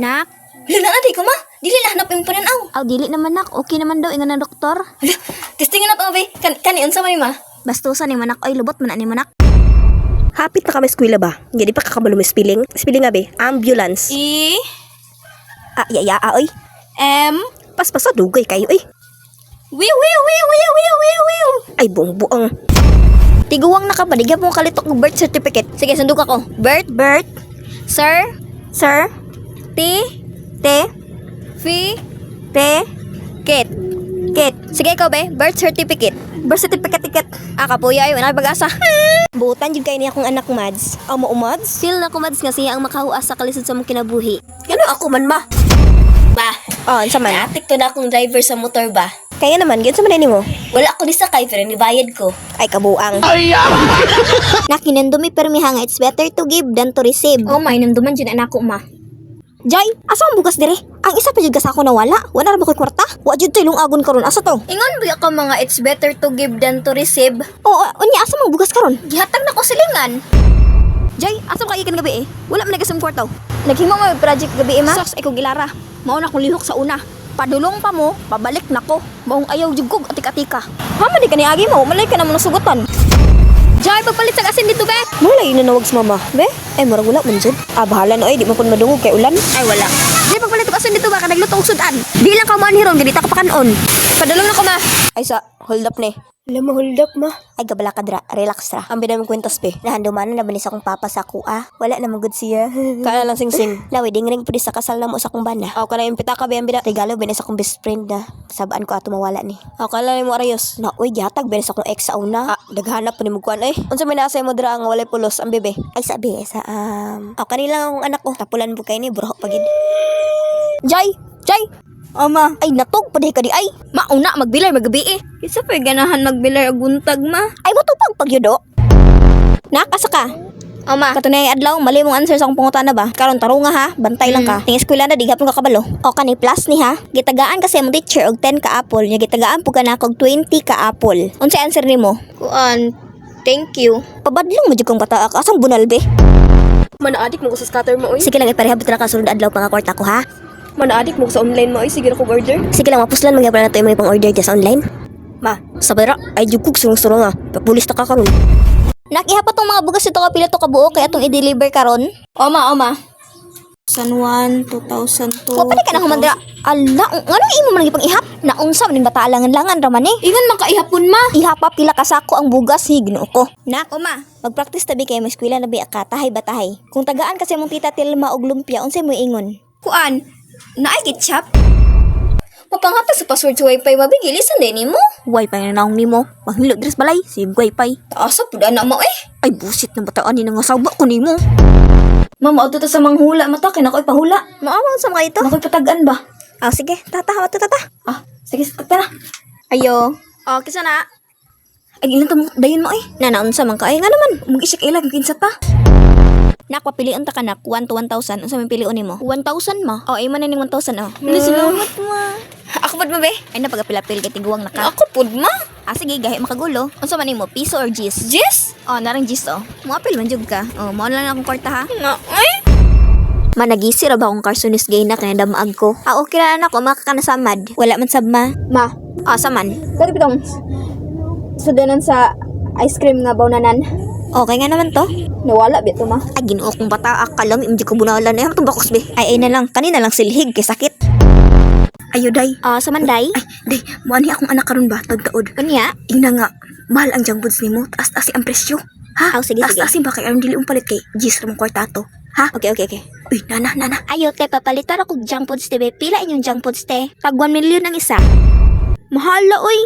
Nak? Hala na, di ko ma. Dili na hanap yung pananaw. Aw, dili naman nak. Okay naman daw, ingon ng doktor. Hala, testingan na to, be. Kani, unsa may ma? Bastusan ni manak. Ay, lubot man ni manak. Hapit na kami eskwela ba? Hindi pa kakabalo mo spelling. Spelling nga be, ambulance. Oy. Paspasa dugay kayo, oy. Wiw. Ay, buong. Tiguwang nakabaligya mo kalitok ng birth certificate. Sige, sundok ako. Birth. Sir. Te. Kit. Sige, ikaw be. Birth certificate. Kapuya ay, wala pag-asa. Buutan jud kay ni akong anak Mads. Amo Mads? Feel na ko mads nga siya ang makahuas sa kalisod sa mong kinabuhi. Ano ako man ma? Ba, Unsa man? natik to na akong driver sa motor ba? Kaya naman, gyud sa man nimo. Wala ko ni sakay pero nibayad ko. Ay kabuang. Nakinando mi permiha nga it's better to give than to receive. Oh, may nanduman dyan anak ko, ma. Jay, asa ang bugas dire? Ang isa pa jud gas ako nawala. Wala ra ba koy kwarta? Wa jud tay agon karon. Asa to? Ingon ba ka mga it's better to give than to receive? Oo, unya asa mang bugas karon? Gihatag na ko silingan. Jay, asa ka ikan gabi eh? Wala man nagasam kwartaw. Naghimo mo yung project gabi, ma? Sos, ikaw gilara. Mauna akong lihok sa una. Padulong pa mo, pabalik na ko. Maong ayaw jugog atik-atika. Hama di ka ni agi mo, malay ka naman nasugutan. Jay, pagpalit sa asin dito be. Malay na nawag sa mama. Be, ay murag wala man jud. Bahala na oy, di mo pud madungog kay ulan. Ay wala. Jay, pagpalit sa asin dito ba? Kanagluto og sudan. Di lang ka manhiron, ganita ka pa kanon. Padulong na ko, ma. Ay sa, hold up ni. Alam mo, hold up ma. Ay gabala ka dra, relax ra. Ang binamang kwentas be. Nahandumanan na ba ni sa akong papa sa kuha? Wala na magud siya. Kaya lang sing-sing. Lawi, ding-ring pwede sa kasal na mo sa akong bana. Ako ka na yung pita ka be, ang bida. Regalo be na sa akong best friend na. Sabaan ko ato mawala ni. Ako ka lang mo arayos. Na, uy, gatag be na sa akong ex sa una. Daghanap po ni mo kuan eh. Unsa may nasa mo dra ang walay pulos ang bebe. Ay sabi, ako kanila akong anak ko. Tapulan po kayo ni, burhok pagid. Jay! Ama, Ay, natog pa di ka di ay. Mauna, magbilay magabi eh. Isa pa ganahan magbilay og buntag, ma. ay matupag pagyudo. Nakasa ka. Oma. Katunay adlaw, mali mong answer sa akong pangutana ba? Karon tarunga ha, bantay lang ka. Ting eskwela na di gapon ka kabalo. O kani plus ni ha. Gitagaan kasi mo teacher og 10 ka apple, nya gitagaan pug kana og 20 ka apple. Unsa answer nimo? Kuan, thank you. Pabadlong mo jud kang bata ka, asang bunal be? Manaadik mo ko sa scatter mo, oy. Sige lang ipareha bitra ka sulod adlaw pa nga kwarta ko ha. Manaadik mo ko sa online mo, oy. Sige na ko order. Sige lang mapuslan magyapon na to imong pang-order sa online. Ma, sabara ay jugkog surong-surong ha. Papulis ta ka karon. Nakihapat tong mga bugas ito ka pila to ka buo kaya itong i-deliver karon. Oma. San Juan 2002. Wa pa ka na humandra. Ala, ngano imo man gipang ihap? Naunsa man bata alangan-langan ra man eh. Ingon man ka ihapon, ma. Ihapa pila ka sako ang bugas hi Ginoo ko. Nak, Oma, mag-practice tabi kay mas eskwela na bi ka tahay batahay. Kung tagaan kasi mong tita Tilma og lumpia, unsay mo ingon? Kuan, naay gitchap. Mapanghatag sa password sa wifi, mabigilisan din mo. Wifi na naong nimo. Panghilo dress balay, si wifi. Taasa po na mo eh. Ay busit na bataan ni nga sawa ko nimo. Mama, auto ta sa manghula. Matakin ako ipahula. Maawang sa mga ito. Nako'y patagaan ba? Ah, sige, tata. Sige, tara. Ayo. Oh, kisa na. Ay, ilan ta mo, dayon mo eh. Nanaunsa man ka ay nga naman. Mag-isik ilang, kinsa ta. Nakpapilion ta kanak 1 to 1,000. Unsa man pilion nimo? 1,000 ma. Oh, ay man ning 1,000 oh. Salamat, ma. Ako pud mo, be? Ay na pagapila-pil kay tiguwang naka. Ako pud, ma. Ah sige, gahi makagulo. Unsa man nimo? Piso or gis? Jess? Oh, narang gis oh. Moapil man jud ka. Oh, mao lang akong kwarta ha. Na, ay. Managisi ra ba akong carsonis gay na kaya damaag ko? Ah, okay na ako, makakanasamad. Wala man sab ma. Ma, Ah, saman. pwede bitong sudanan sa ice cream nga bawnanan. Okay nga naman to. Nawala, bito, ma. Ay, Ginoo kong bata, akalam, imdi ko bunalan. Ay, itong bakos be. Ay na lang, kanina lang silhig, kay sakit. Ayo, day. Ah, samanday. Ay, day, muani akong anak karon ba? Tagtaod. Kanya? Ina nga, mahal ang junk foods nimo. Taas-taas ang presyo. Ha? Oh, sige, sige. Taas-taas ba kay aron dili umpalit kay Gis ramong kwartato. Ha? Okay. Uy, nana. Ayo te papalitar ako junk foods te be. Pila inyong junk foods te? Tag 1 million ang isa. Mahala, oy.